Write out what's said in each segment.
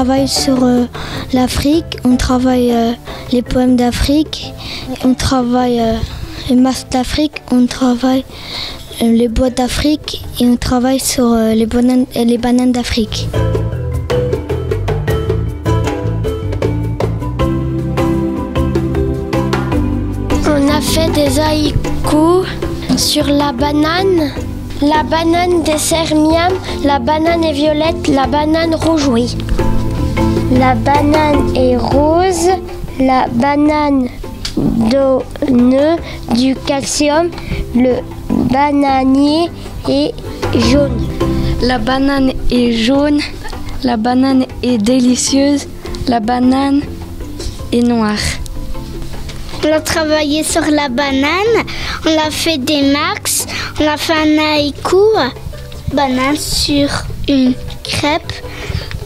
travaille sur l'Afrique, on travaille les poèmes d'Afrique, on travaille les masques d'Afrique, on travaille les bois d'Afrique et on travaille sur les bananes d'Afrique. On a fait des haïkus sur la banane dessert miam, la banane est violette, la banane rouge, oui. La banane est rose, la banane donne du calcium, le bananier est jaune. La banane est jaune, la banane est délicieuse, la banane est noire. On a travaillé sur la banane, on a fait des max, on a fait un haïku, banane sur une crêpe,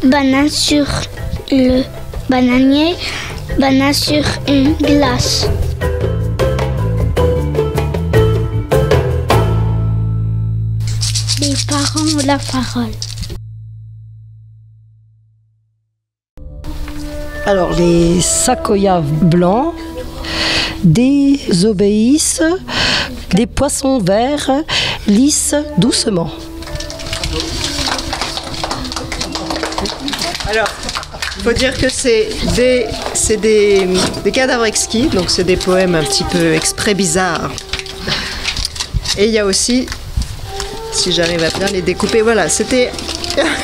banane sur le bananier, banane sur une glace. Les parents ont la parole. Alors, les sakoyas blancs désobéissent, des poissons verts lissent doucement. Alors, il faut dire que c'est des cadavres exquis, donc c'est des poèmes un petit peu exprès bizarres. Et il y a aussi, si j'arrive à bien les découper, voilà, c'était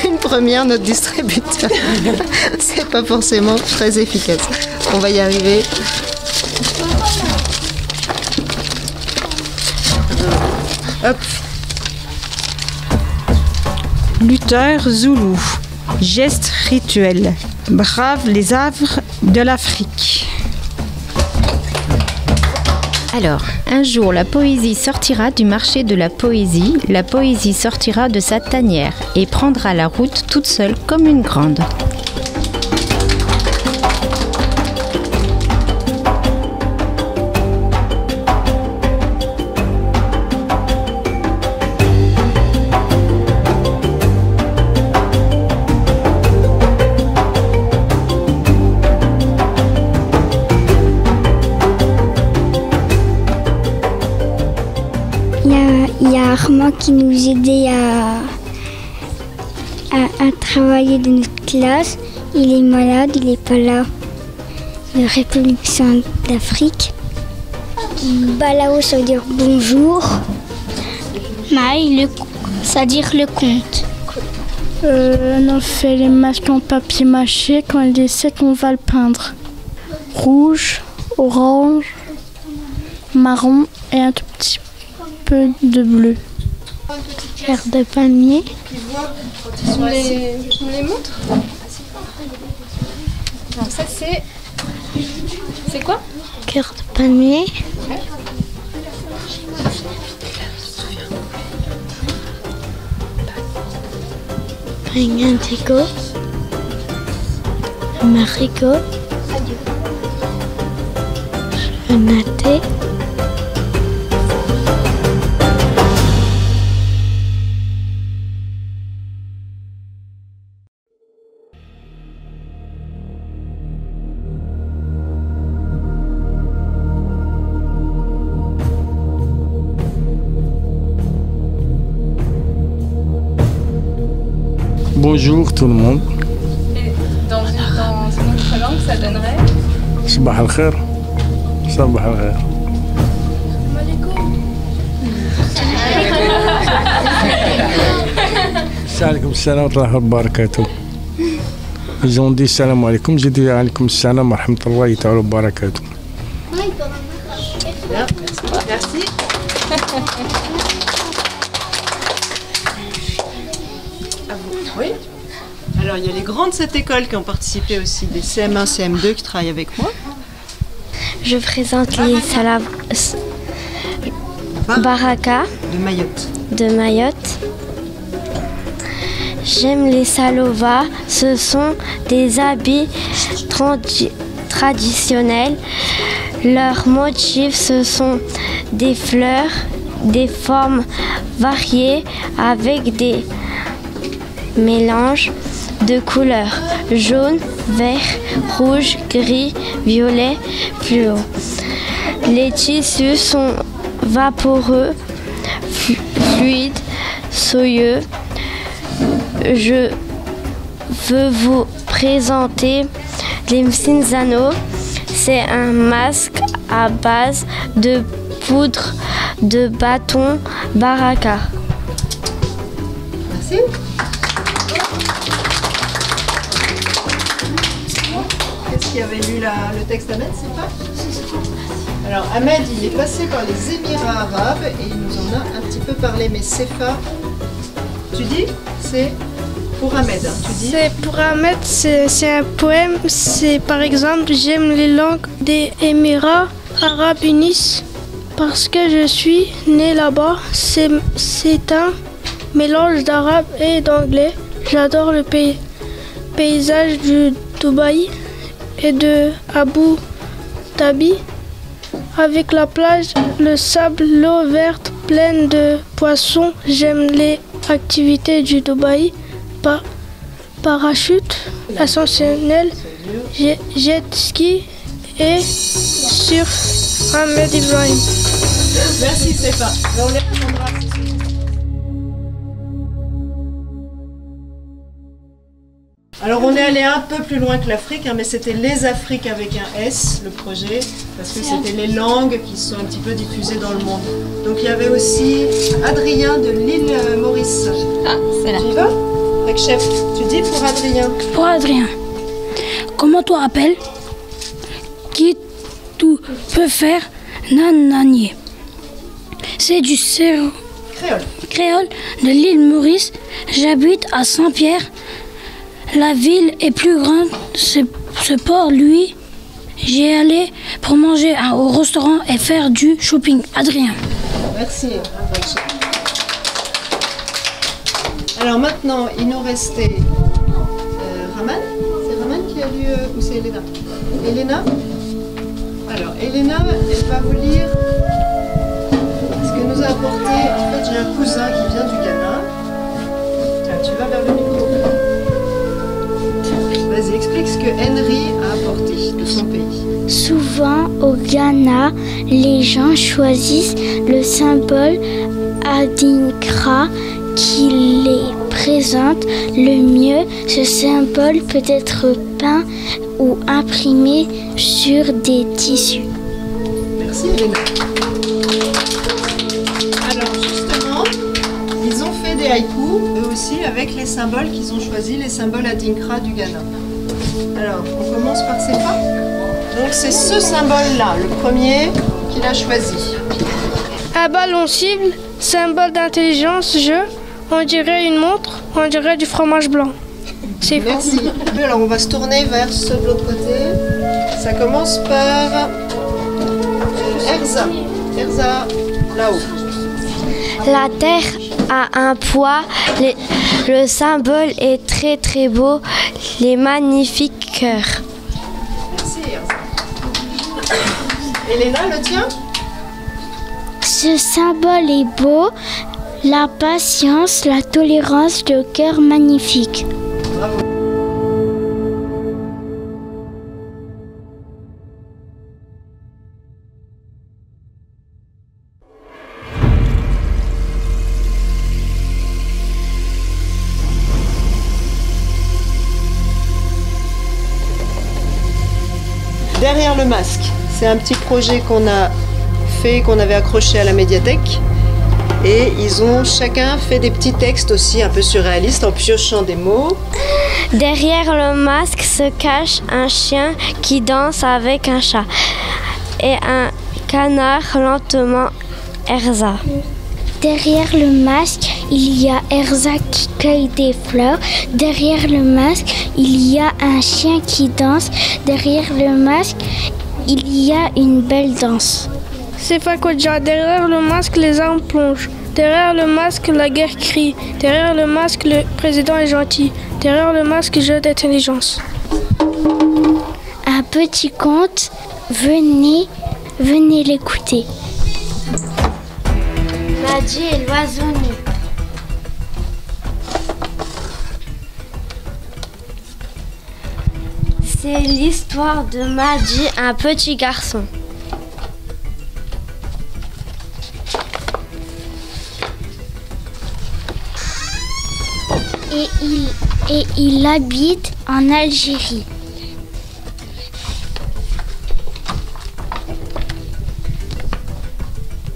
une première, notre distributeur. C'est pas forcément très efficace. On va y arriver. Hop. Lutteur zoulou, geste rituel, brave les havres de l'Afrique. Alors, un jour, la poésie sortira du marché de la poésie sortira de sa tanière et prendra la route toute seule comme une grande. Il y a Armand qui nous aidait à travailler dans notre classe. Il est malade, il n'est pas là. Le République d'Afrique. Balao, ça veut dire bonjour. Maï, ça veut dire le conte. On a fait les masques en papier mâché. Quand il est sec, on va le peindre. Rouge, orange, marron et un tout petit peu de bleu. Cœur de palmier. On les montre. Alors ça c'est quoi? Cœur de palmier. Un indigo. Un marigot. Un naté. Bonjour tout le monde. Et dans une autre langue, ça donnerait Sabah al-khair. Sabah al-khair. Salam salam wa rahmatullahi wa barakatuh. Ils ont dit salam alaikum, j'ai dit alaikum salam wa rahmatullahi wa barakatuh. Merci. À vous. Oui. Alors, il y a les grands de cette école qui ont participé aussi, des CM1, CM2 qui travaillent avec moi. Je présente les salades Baraka de Mayotte. J'aime les salovas, ce sont des habits traditionnels. Leurs motifs, ce sont des fleurs, des formes variées avec des mélanges de couleurs jaune, vert, rouge, gris, violet, fluo. Les tissus sont vaporeux, fluides, soyeux. Je veux vous présenter les Mcinzano. C'est un masque à base de poudre de bâton baraka. Merci. Qu'est-ce qui avait lu le texte Ahmed, c'est pas? Alors Ahmed, il est passé par les Émirats arabes et il nous en a un petit peu parlé. Mais Sefa, tu dis? C'est pour Ahmed, hein, tu dis? C'est pour Ahmed, c'est un poème. C'est par exemple, j'aime les langues des Émirats arabes unis parce que je suis né là-bas. C'est un mélange d'arabe et d'anglais. J'adore le paysage du Dubaï et de Abu Dhabi. Avec la plage, le sable, l'eau verte pleine de poissons. J'aime les activités du Dubaï. Parachute, ascensionnel, jet ski et surf. Ahmed Ibrahim. Merci Sefa. On les répondra. Alors on est allé un peu plus loin que l'Afrique, hein, mais c'était les Afriques avec un S, le projet, parce que c'était les langues qui sont un petit peu diffusées dans le monde. Donc il y avait aussi Adrien de l'île Maurice. Ah, c'est là. Tu y vas? Chef, tu dis pour Adrien. Pour Adrien, comment tu appelles qui tu peux faire nananier? C'est du créole de l'île Maurice. J'habite à Saint-Pierre. La ville est plus grande. Ce port, lui, j'y allé pour manger au restaurant et faire du shopping. Adrien. Merci. Alors maintenant, il nous restait Raman. C'est Raman qui a lu, ou c'est Elena? Elena. Alors, Elena, elle va vous lire ce que nous a apporté. En fait, j'ai un cousin qui vient du Ghana. Tiens, tu vas vers le micro. Vas-y, explique ce que Henry a apporté de son pays. Souvent, au Ghana, les gens choisissent le symbole Adinkra qui les présente le mieux. Ce symbole peut être peint ou imprimé sur des tissus. Merci Elena. Alors justement, ils ont fait des haïkus, eux aussi, avec les symboles qu'ils ont choisis, les symboles Adinkra du Ghana. Alors, on commence par Sefa. Donc c'est ce symbole-là, le premier qu'il a choisi. Un ballon cible, symbole d'intelligence, jeu. On dirait une montre, on dirait du fromage blanc. C'est faux. Merci. Alors on va se tourner vers ceux de l'autre côté. Ça commence par Erza. Erza, là-haut. La terre a un poids, le symbole est très très beau, les magnifiques cœurs. Merci Erza. Elena, le tien? Ce symbole est beau. La patience, la tolérance, le cœur magnifique. Bravo. Derrière le masque, c'est un petit projet qu'on a fait, qu'on avait accroché à la médiathèque. Et ils ont chacun fait des petits textes aussi un peu surréalistes en piochant des mots. Derrière le masque se cache un chien qui danse avec un chat et un canard lentement. Erza. Derrière le masque, il y a Erza qui cueille des fleurs. Derrière le masque, il y a un chien qui danse. Derrière le masque, il y a une belle danse. C'est Fakodja. Derrière le masque, les armes plongent. Derrière le masque, la guerre crie. Derrière le masque, le président est gentil. Derrière le masque, jeu d'intelligence. Un petit conte, venez l'écouter. Nadji et l'oiseau nu. C'est l'histoire de Madi, un petit garçon. Et il habite en Algérie.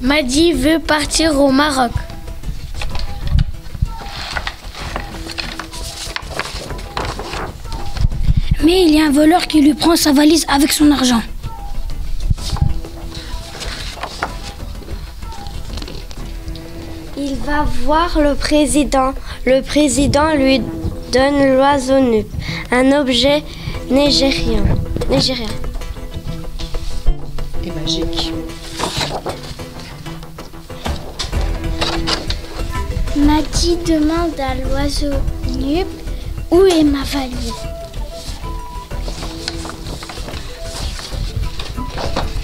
Madi veut partir au Maroc. Mais il y a un voleur qui lui prend sa valise avec son argent. Il va voir le président. Le président lui donne l'oiseau nu, un objet nigérien. Et magique. Madi demande à l'oiseau Nub où est ma valise.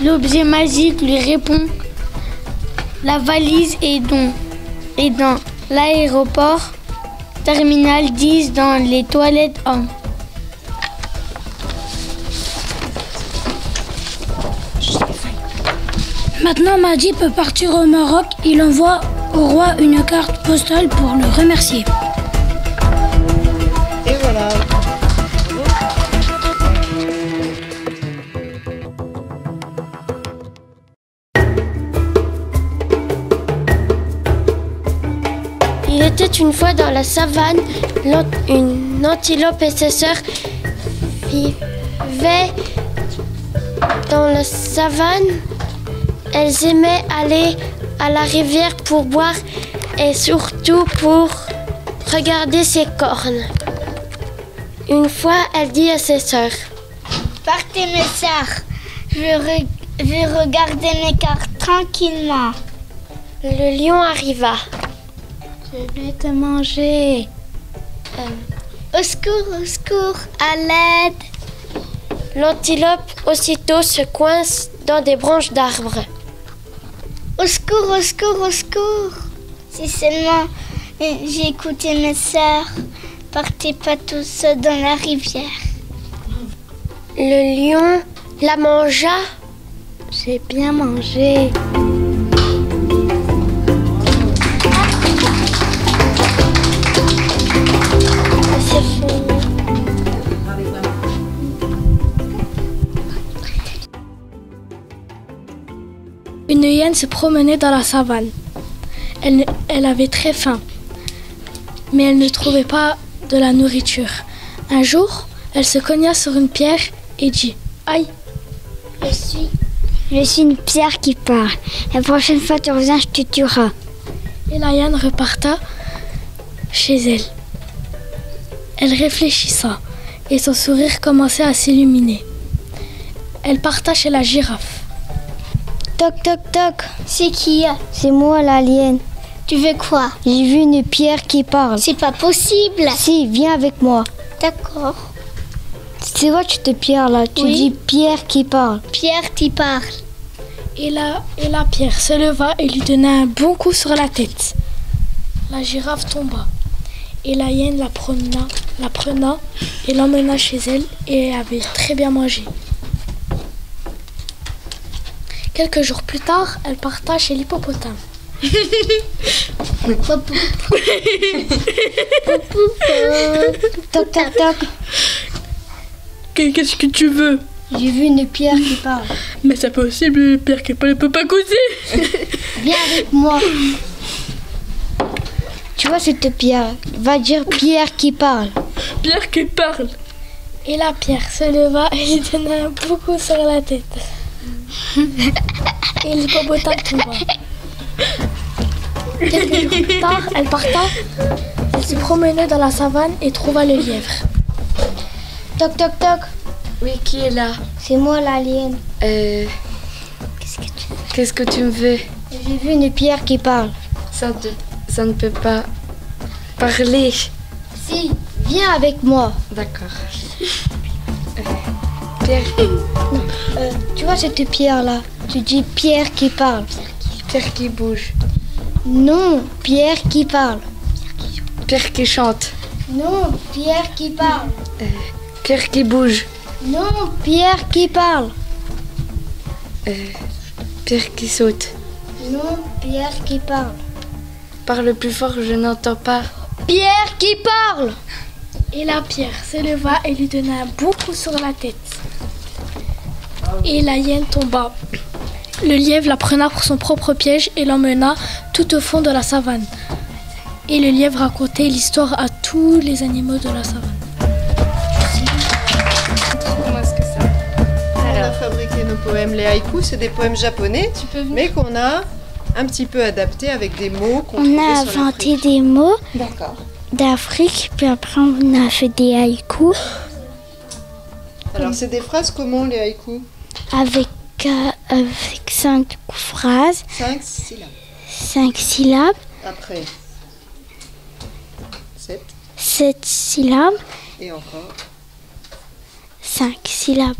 L'objet magique lui répond: la valise est dans l'aéroport terminal 10 dans les toilettes hommes. Maintenant, Madi peut partir au Maroc. Il envoie au roi une carte postale pour le remercier. Et voilà. Il était une fois dans la savane, une antilope et ses sœurs vivaient dans la savane. Elles aimaient aller à la rivière pour boire et surtout pour regarder ses cornes. Une fois, elle dit à ses sœurs: Partez mes sœurs, je vais regarder mes cartes tranquillement. Le lion arriva. Je vais te manger. Au secours, à l'aide. L'antilope aussitôt se coince dans des branches d'arbres. Au secours. Si seulement j'ai écouté mes sœurs, partez pas tous seuls dans la rivière. Le lion la mangea. J'ai bien mangé. Une hyène se promenait dans la savane. Elle avait très faim, mais elle ne trouvait pas de la nourriture. Un jour, elle se cogna sur une pierre et dit: Aïe! Je suis une pierre qui parle. La prochaine fois tu reviens, je te tuerai. Et la hyène reparta chez elle. Elle réfléchissa et son sourire commençait à s'illuminer. Elle parta chez la girafe. Toc toc toc, c'est qui? C'est moi l'alien. Tu veux quoi? J'ai vu une pierre qui parle. C'est pas possible. Si, viens avec moi. D'accord. C'est quoi cette pierre là? Tu dis pierre qui parle. Pierre qui parle. Et la pierre se leva et lui donna un bon coup sur la tête. La girafe tomba et la hyène la prena et l'emmena chez elle et avait très bien mangé. Quelques jours plus tard, elle parta chez l'hippopotame. Toc toc toc. Qu'est-ce que tu veux? J'ai vu une pierre qui parle. Mais c'est possible, une pierre qui parle, elle peut pas causer. Viens avec moi. Tu vois cette pierre? Va dire pierre qui parle. Pierre qui parle. Et la pierre se leva et lui donna un bon coup sur la tête. Et l'hippopotame tomba. Quelques jours plus tard, elle parta. Elle se promenait dans la savane et trouva le lièvre. Toc toc toc. Oui, qui est là? C'est moi l'alien. Qu'est-ce que tu me veux? J'ai vu une pierre qui parle. Ça ne peut pas parler. Si, viens avec moi. D'accord. Pierre. Non, tu vois cette pierre là? Tu dis pierre qui parle. Pierre qui bouge. Non, pierre qui parle. Pierre qui chante. Non, pierre qui parle. Pierre qui bouge. Non, Pierre qui parle. Pierre qui saute. Non, Pierre qui parle. Parle plus fort, je n'entends pas. Pierre qui parle. Et là, Pierre se leva et lui donna un bon coup sur la tête. Et la hyène tomba. Le lièvre la prena pour son propre piège et l'emmena tout au fond de la savane. Et le lièvre racontait l'histoire à tous les animaux de la savane. Comment est-ce que ça? On a fabriqué nos poèmes. Les haïkus, c'est des poèmes japonais, mais qu'on a un petit peu adaptés avec des mots qu'on trouvait On a sur inventé l'Afrique. des mots D'accord. d'Afrique, puis après on a fait des haïkus Alors, c'est des phrases comment les haïkus? avec 5 phrases, 5 syllabes. 5 syllabes, Après 7 7 syllabes, et encore. 5 syllabes.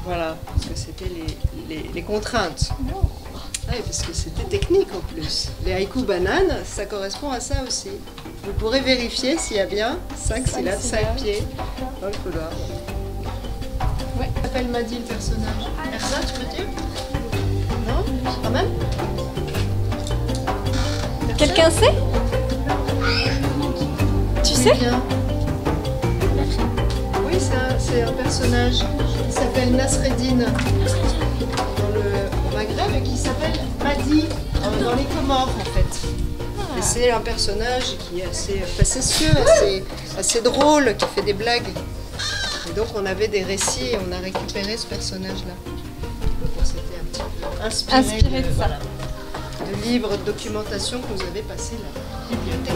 Voilà, parce que c'était les contraintes. Ah oui, parce que c'était technique en plus. Les haïkus bananes, ça correspond à ça aussi. Vous pourrez vérifier s'il y a bien 5 syllabes, 5 pieds dans le couloir. Ouais. S'appelle Madi le personnage. Erza, tu peux dire? Non? Quand même? Quelqu'un sait? Tu sais? Bien. Oui, c'est un personnage qui s'appelle Nasreddin au Maghreb et qui s'appelle Madi dans les Comores en fait. Et c'est un personnage qui est assez facétieux, assez drôle, qui fait des blagues. Et donc on avait des récits et on a récupéré ce personnage-là. Donc c'était un petit peu inspiré de ça. Voilà, de livres de documentation que nous avait passé la bibliothèque.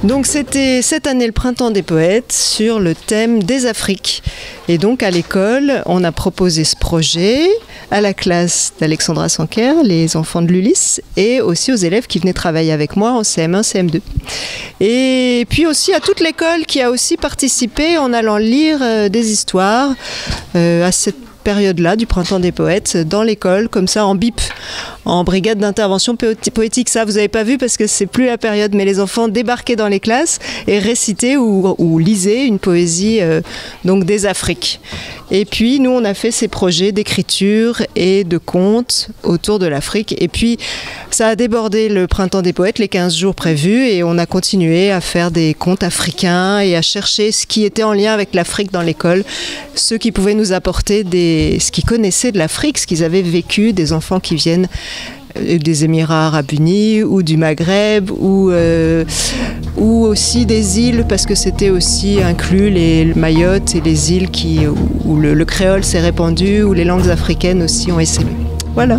Donc c'était cette année le printemps des poètes sur le thème des Afriques. Et donc à l'école, on a proposé ce projet à la classe d'Alexandra Sanker, les enfants de l'Ulysse, et aussi aux élèves qui venaient travailler avec moi en CM1, CM2. Et puis aussi à toute l'école qui a aussi participé en allant lire des histoires à cette période-là du printemps des poètes dans l'école, comme ça en BIP, en brigade d'intervention poétique. Ça, vous n'avez pas vu parce que c'est plus la période, mais les enfants débarquaient dans les classes et récitaient ou lisaient une poésie donc des Afriques. Et puis nous, on a fait ces projets d'écriture et de contes autour de l'Afrique. Et puis ça a débordé le printemps des poètes, les 15 jours prévus, et on a continué à faire des contes africains et à chercher ce qui était en lien avec l'Afrique dans l'école, ceux qui pouvaient nous apporter ce qu'ils connaissaient de l'Afrique, ce qu'ils avaient vécu, des enfants qui viennent des Émirats Arabes Unis ou du Maghreb ou aussi des îles, parce que c'était aussi inclus les Mayotte et les îles où le créole s'est répandu, où les langues africaines aussi ont essaimé. Voilà.